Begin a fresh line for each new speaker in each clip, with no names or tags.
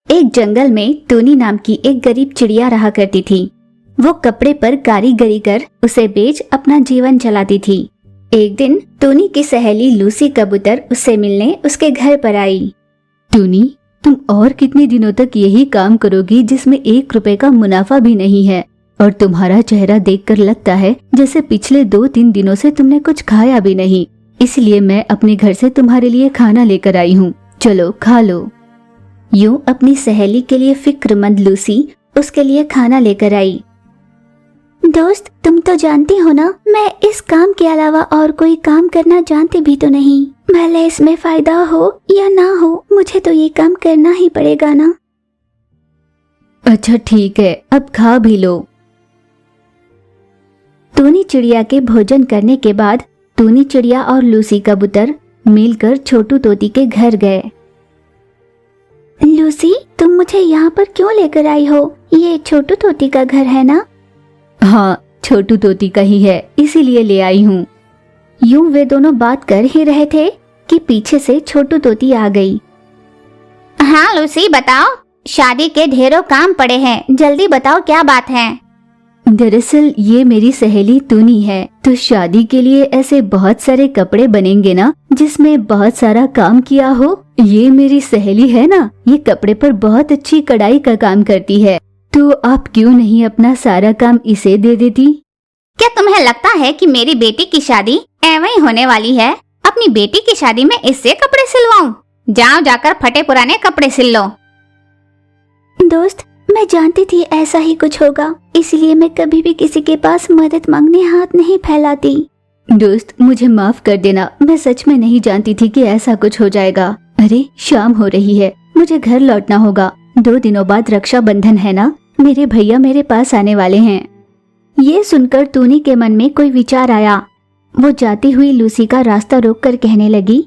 एक जंगल में टूनी नाम की एक गरीब चिड़िया रहा करती थी। वो कपड़े पर कारीगरी कर उसे बेच अपना जीवन चलाती थी। एक दिन टूनी की सहेली लूसी कबूतर उससे मिलने उसके घर पर आई।
टूनी, तुम और कितने दिनों तक यही काम करोगी जिसमें 1 रुपए का मुनाफा भी नहीं है? और तुम्हारा चेहरा देखकर लगता है जैसे पिछले 2-3 दिनों से तुमने कुछ खाया भी नहीं। इसलिए मैं अपने घर से तुम्हारे लिए खाना लेकर आई हूँ, चलो खा लो।
यूं अपनी सहेली के लिए फिक्रमंद लूसी उसके लिए खाना लेकर आई। दोस्त, तुम तो जानती हो ना, मैं इस काम के अलावा और कोई काम करना जानती भी तो नहीं। भले इसमें फायदा हो या ना हो, मुझे तो ये काम करना ही पड़ेगा ना।
अच्छा ठीक है, अब खा भी लो।
टूनी चिड़िया के भोजन करने के बाद टूनी चिड़िया और लूसी कबूतर मिलकर छोटू तोती के घर गए। लूसी, तुम मुझे यहाँ पर क्यों लेकर आई हो? ये छोटू तोती का घर है ना?
हाँ, छोटू तोती का ही है, इसीलिए ले आई हूँ।
यूं वे दोनों बात कर ही रहे थे कि पीछे से छोटू तोती आ गई। हाँ लूसी, बताओ, शादी के ढेरों काम पड़े हैं, जल्दी बताओ क्या बात है।
दरअसल ये मेरी सहेली टूनी है, तो शादी के लिए ऐसे बहुत सारे कपड़े बनेंगे ना जिसमें बहुत सारा काम किया हो। ये मेरी सहेली है ना, ये कपड़े पर बहुत अच्छी कढ़ाई का काम करती है, तो आप क्यों नहीं अपना सारा काम इसे दे देती?
क्या तुम्हें लगता है कि मेरी बेटी की शादी ऐਵੇਂ ही होने वाली है? अपनी बेटी की शादी में इससे कपड़े सिलवाऊं? जाओ जाकर फटे पुराने कपड़े सिल लो। दोस्त, मैं जानती थी ऐसा ही कुछ होगा, इसलिए मैं कभी भी किसी के पास मदद मांगने हाथ नहीं फैलाती।
दोस्त, मुझे माफ कर देना, मैं सच में नहीं जानती थी कि ऐसा कुछ हो जाएगा। अरे शाम हो रही है, मुझे घर लौटना होगा। 2 दिनों बाद रक्षाबंधन है ना, मेरे भैया मेरे पास आने वाले हैं। ये सुनकर टूनी के मन में कोई विचार आया। वो जाती हुई लूसी का रास्ता रोककर कहने लगी,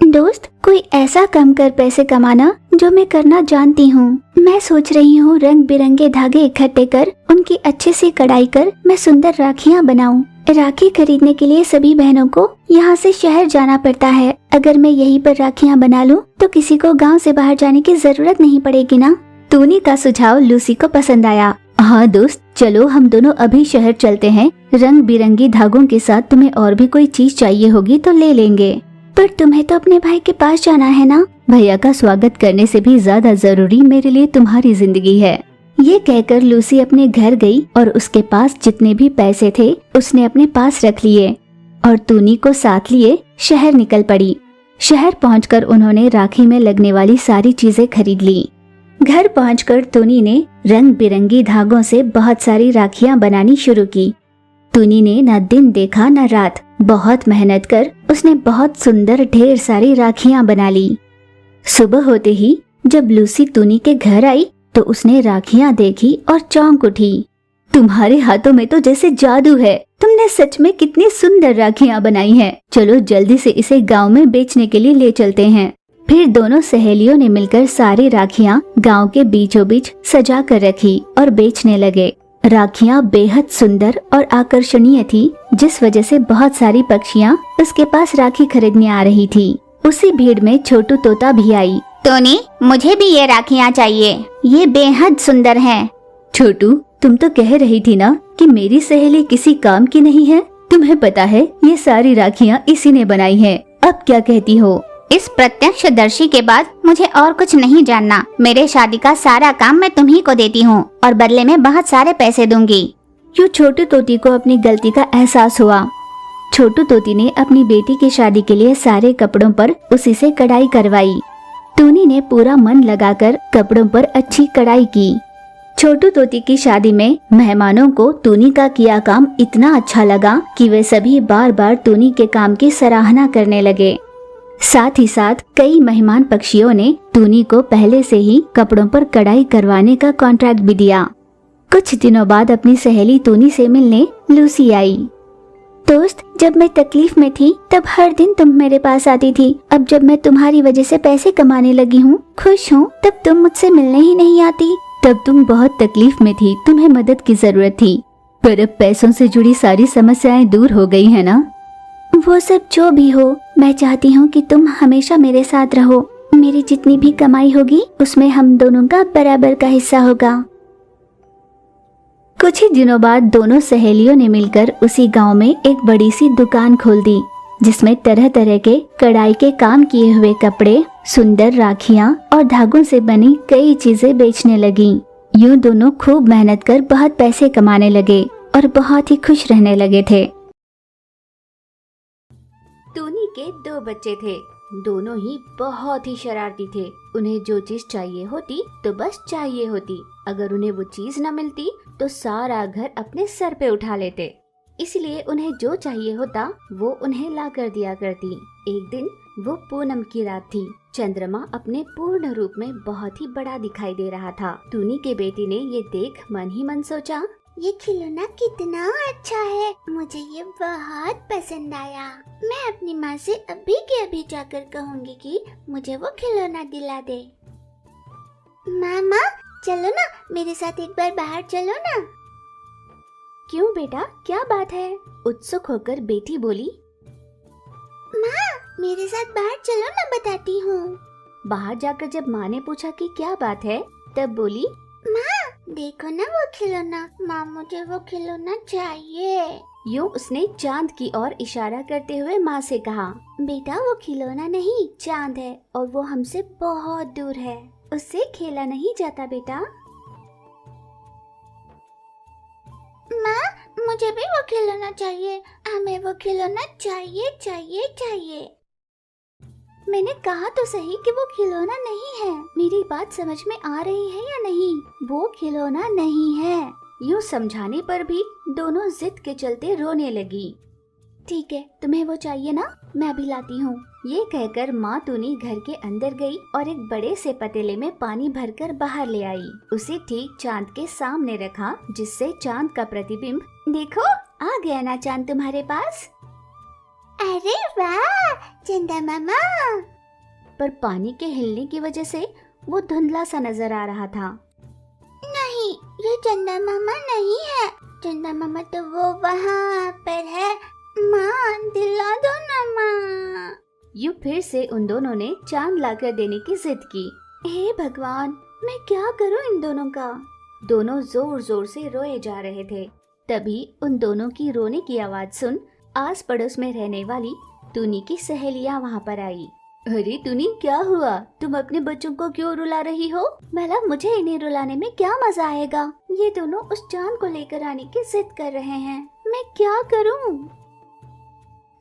दोस्त, कोई ऐसा काम कर पैसे कमाना जो मैं करना जानती हूँ। मैं सोच रही हूँ रंग बिरंगे धागे इकट्ठे कर उनकी अच्छे से कढ़ाई कर मैं सुंदर राखियाँ बनाऊं। राखी खरीदने के लिए सभी बहनों को यहाँ से शहर जाना पड़ता है। अगर मैं यहीं पर राखियाँ बना लूँ तो किसी को गांव से बाहर जाने की जरूरत नहीं पड़ेगी ना। टूनी का सुझाव लूसी को पसंद आया। हाँ दोस्त, चलो हम दोनों अभी शहर चलते हैं। रंग बिरंगी धागों के साथ तुम्हें और भी कोई चीज चाहिए होगी तो ले लेंगे।
पर तुम्हें तो अपने भाई के पास जाना है ना।
भैया का स्वागत करने से भी ज्यादा जरूरी मेरे लिए तुम्हारी जिंदगी है।
ये कहकर लूसी अपने घर गई और उसके पास जितने भी पैसे थे उसने अपने पास रख लिए और टूनी को साथ लिए शहर निकल पड़ी। शहर पहुंचकर उन्होंने राखी में लगने वाली सारी चीजें खरीद ली। घर पहुंचकर टूनी ने रंग बिरंगी धागों से बहुत सारी राखियां बनानी शुरू की। टूनी ने न दिन देखा न रात, बहुत मेहनत कर उसने बहुत सुंदर ढेर सारी राखियां बना ली। सुबह होते ही जब लूसी टूनी के घर आई तो उसने राखियां देखी और चौंक उठी।
तुम्हारे हाथों में तो जैसे जादू है, तुमने सच में कितनी सुंदर राखियां बनाई हैं। चलो जल्दी से इसे गांव में बेचने के लिए ले चलते हैं।
फिर दोनों सहेलियों ने मिलकर सारी राखियां गांव के बीचों बीच सजा कर रखी और बेचने लगे। राखियां बेहद सुंदर और आकर्षणीय थी, जिस वजह से बहुत सारी पक्षियां उसके पास राखी खरीदने आ रही थी। उसी भीड़ में छोटू तोता भी आई। टोनी, मुझे भी ये राखियां चाहिए, ये बेहद सुंदर हैं।
छोटू, तुम तो कह रही थी ना कि मेरी सहेली किसी काम की नहीं है। तुम्हें पता है ये सारी राखियां इसी ने बनाई हैं। अब क्या कहती हो?
इस प्रत्यक्षदर्शी के बाद मुझे और कुछ नहीं जानना। मेरे शादी का सारा काम मैं तुम्ही को देती हूँ और बदले में बहुत सारे पैसे दूंगी। यूं छोटू तोती को अपनी गलती का एहसास हुआ। छोटू तोती ने अपनी बेटी की शादी के लिए सारे कपड़ों पर उसी से कढ़ाई करवाई। टूनी ने पूरा मन लगाकर कपड़ों पर अच्छी कढ़ाई की। छोटू तोती की शादी में मेहमानों को टूनी का किया काम इतना अच्छा लगा कि वे सभी बार बार टूनी के काम की सराहना करने लगे। साथ ही साथ कई मेहमान पक्षियों ने टूनी को पहले से ही कपड़ों पर कढ़ाई करवाने का कॉन्ट्रैक्ट भी दिया। कुछ दिनों बाद अपनी सहेली टूनी से मिलने लूसी आई। दोस्त, जब मैं तकलीफ में थी तब हर दिन तुम मेरे पास आती थी। अब जब मैं तुम्हारी वजह से पैसे कमाने लगी हूँ, खुश हूँ, तब तुम मुझसे मिलने ही नहीं आती।
तब तुम बहुत तकलीफ में थी, तुम्हें मदद की जरूरत थी, पर अब पैसों से जुड़ी सारी समस्याएं दूर हो गई है ना।
वो सब जो भी हो, मैं चाहती हूँ कि तुम हमेशा मेरे साथ रहो। मेरी जितनी भी कमाई होगी उसमें हम दोनों का बराबर का हिस्सा होगा।
कुछ ही दिनों बाद दोनों सहेलियों ने मिलकर उसी गांव में एक बड़ी सी दुकान खोल दी, जिसमें तरह तरह के कढ़ाई के काम किए हुए कपड़े, सुंदर राखियां और धागों से बनी कई चीजें बेचने लगी। यूं दोनों खूब मेहनत कर बहुत पैसे कमाने लगे और बहुत ही खुश रहने लगे थे।
टूनी के 2 बच्चे थे। दोनों ही बहुत ही शरारती थे। उन्हें जो चीज चाहिए होती तो बस चाहिए होती। अगर उन्हें वो चीज न मिलती तो सारा घर अपने सर पे उठा लेते। इसलिए उन्हें जो चाहिए होता वो उन्हें ला कर दिया करती। एक दिन वो पूनम की रात थी। चंद्रमा अपने पूर्ण रूप में बहुत ही बड़ा दिखाई दे रहा था। टूनी के बेटी ने ये देख मन ही मन सोचा,
ये खिलौना कितना अच्छा है, मुझे ये बहुत पसंद आया। मैं अपनी माँ से अभी के अभी जाकर कहूँगी कि मुझे वो खिलौना दिला दे। मामा चलो ना, मेरे साथ एक बार बाहर चलो ना।
क्यों बेटा, क्या बात है? उत्सुक होकर बेटी बोली।
माँ मेरे साथ बाहर चलो ना, बताती हूँ।
बाहर जाकर जब माँ ने पूछा कि क्या बात है, तब बोली,
माँ देखो ना वो खिलौना, माँ मुझे वो खिलौना चाहिए।
यूं उसने चांद की ओर इशारा करते हुए माँ से कहा,
बेटा वो खिलौना नहीं, चांद है और वो हमसे बहुत दूर है, उससे खेला नहीं जाता बेटा। माँ मुझे भी वो खिलौना चाहिए, हमें वो खिलौना चाहिए चाहिए चाहिए।
मैंने कहा तो सही कि वो खिलौना नहीं है। मेरी बात समझ में आ रही है या नहीं? वो खिलौना नहीं है। यूं समझाने पर भी दोनों जिद के चलते रोने लगी। ठीक है, तुम्हें वो चाहिए ना, मैं अभी लाती हूँ। ये कहकर माँ टूनी घर के अंदर गई और एक बड़े से पतीले में पानी भरकर बाहर ले आई। उसे ठीक चांद के सामने रखा, जिससे चांद का प्रतिबिंब, देखो आ गया ना चांद तुम्हारे पास।
अरे वाह चंदा मामा।
पर पानी के हिलने की वजह से वो धुंधला सा नजर आ रहा था।
नहीं, ये चंदा मामा नहीं है, चंदा मामा तो वो वहाँ पर है। माँ दिला दो ना माँ।
यूं फिर से उन दोनों ने चांद लाकर देने की जिद की। हे भगवान, मैं क्या करूं इन दोनों का? दोनों जोर जोर से रोए जा रहे थे। तभी उन दोनों की रोने की आवाज सुन आस पड़ोस में रहने वाली टूनी की सहेलियां वहां पर आई। अरे टूनी, क्या हुआ? तुम अपने बच्चों को क्यों रुला रही हो? भला मुझे इन्हें रुलाने में क्या मजा आएगा? ये दोनों उस चांद को लेकर आने की जिद कर रहे हैं, मैं क्या करूं?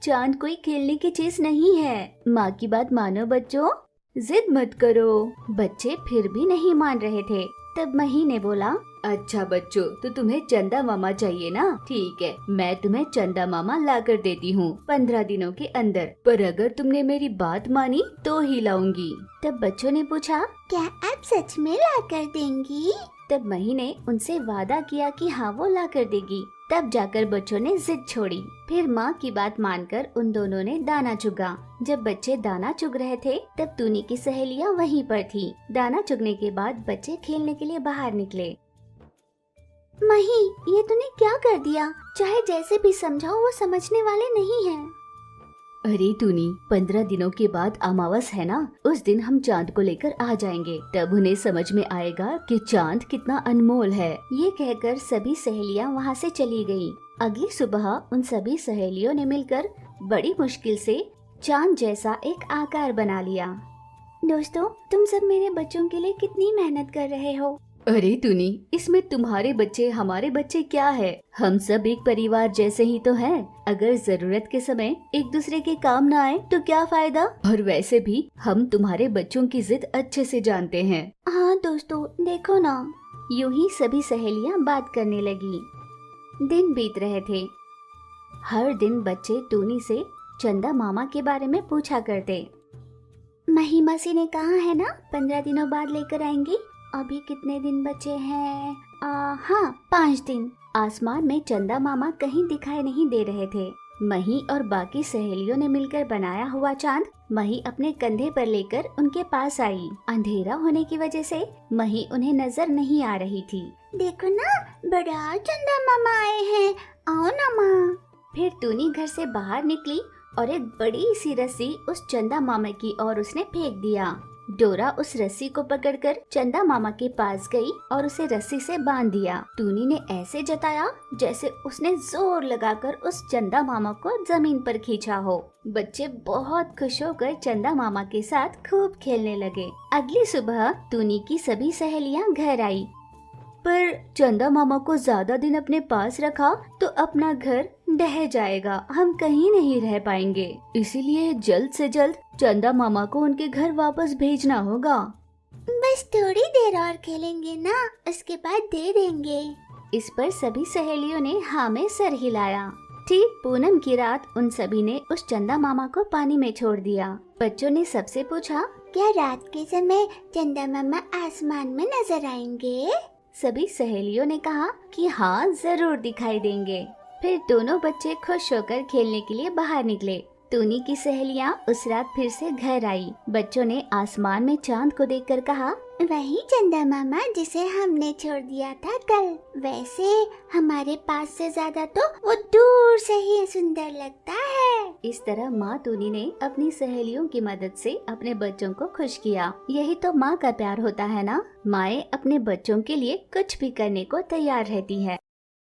चांद कोई खेलने की चीज नहीं है। माँ की बात मानो बच्चों, जिद मत करो। बच्चे फिर भी नहीं मान रहे थे। तब मही ने बोला, अच्छा बच्चों, तो तुम्हें चंदा मामा चाहिए ना? ठीक है, मैं तुम्हें चंदा मामा ला कर देती हूँ 15 दिनों के अंदर। पर अगर तुमने मेरी बात मानी तो ही लाऊंगी। तब बच्चों ने पूछा,
क्या आप सच में ला कर देंगी?
तब मही ने उनसे वादा किया कि हाँ वो ला कर देगी। तब जाकर बच्चों ने जिद छोड़ी। फिर माँ की बात मानकर उन दोनों ने दाना चुगा। जब बच्चे दाना चुग रहे थे तब टूनी की सहेलियाँ वहीं पर थी। दाना चुगने के बाद बच्चे खेलने के लिए बाहर निकले।
मही, ये तूने क्या कर दिया? चाहे जैसे भी समझाओ वो समझने वाले नहीं हैं।
अरे टूनी, 15 दिनों के बाद अमावस है ना, उस दिन हम चांद को लेकर आ जाएंगे। तब उन्हें समझ में आएगा कि चांद कितना अनमोल है। ये कहकर सभी सहेलियां वहाँ से चली गयी। अगली सुबह उन सभी सहेलियों ने मिलकर बड़ी मुश्किल से चांद जैसा एक आकार बना लिया। दोस्तों, तुम सब मेरे बच्चों के लिए कितनी मेहनत कर रहे हो। अरे टूनी, इसमें तुम्हारे बच्चे हमारे बच्चे क्या है? हम सब एक परिवार जैसे ही तो हैं। अगर जरूरत के समय एक दूसरे के काम न आए तो क्या फायदा? और वैसे भी हम तुम्हारे बच्चों की जिद अच्छे से जानते हैं।
हाँ दोस्तों, देखो ना।
यूं ही सभी सहेलियां बात करने लगी। दिन बीत रहे थे। हर दिन बच्चे टूनी से चंदा मामा के बारे में पूछा करते।
मही मासी ने कहा है ना 15 दिनों बाद लेकर आएंगी। अभी कितने दिन बचे हैं? हाँ, 5 दिन।
आसमान में चंदा मामा कहीं दिखाई नहीं दे रहे थे। मही और बाकी सहेलियों ने मिलकर बनाया हुआ चांद मही अपने कंधे पर लेकर उनके पास आई। अंधेरा होने की वजह से मही उन्हें नजर नहीं आ रही थी।
देखो ना, बड़ा चंदा मामा आए हैं, आओ ना माँ।
फिर टूनी घर से बाहर निकली और एक बड़ी सी रस्सी उस चंदा मामा की ओर उसने फेंक दिया।
डोरा उस रस्सी को पकड़कर चंदा मामा के पास गई और उसे रस्सी से बांध दिया। टूनी ने ऐसे जताया जैसे उसने जोर लगाकर उस चंदा मामा को जमीन पर खींचा हो। बच्चे बहुत खुश होकर चंदा मामा के साथ खूब खेलने लगे। अगली सुबह टूनी की सभी सहेलियां घर आई, पर चंदा मामा को ज्यादा दिन अपने पास रखा तो अपना घर ढह जाएगा, हम कहीं नहीं रह पाएंगे। इसीलिए जल्द से जल्द चंदा मामा को उनके घर वापस भेजना होगा।
बस थोड़ी देर और खेलेंगे ना, उसके बाद दे देंगे।
इस पर सभी सहेलियों ने हाँ में सर हिलाया। ठीक पूनम की रात उन सभी ने उस चंदा मामा को पानी में छोड़ दिया। बच्चों ने सबसे पूछा,
क्या रात के समय चंदा मामा आसमान में नजर आएंगे?
सभी सहेलियों ने कहा कि हाँ जरूर दिखाई देंगे। फिर दोनों बच्चे खुश होकर खेलने के लिए बाहर निकले। टूनी की सहेलियां उस रात फिर से घर आई। बच्चों ने आसमान में चांद को देखकर कहा,
वही चंदा मामा जिसे हमने छोड़ दिया था कल। वैसे हमारे पास से ज्यादा तो वो दूर से ही सुंदर लगता है।
इस तरह माँ टूनी ने अपनी सहेलियों की मदद से अपने बच्चों को खुश किया। यही तो माँ का प्यार होता है ना। माएँ अपने बच्चों के लिए कुछ भी करने को तैयार रहती है।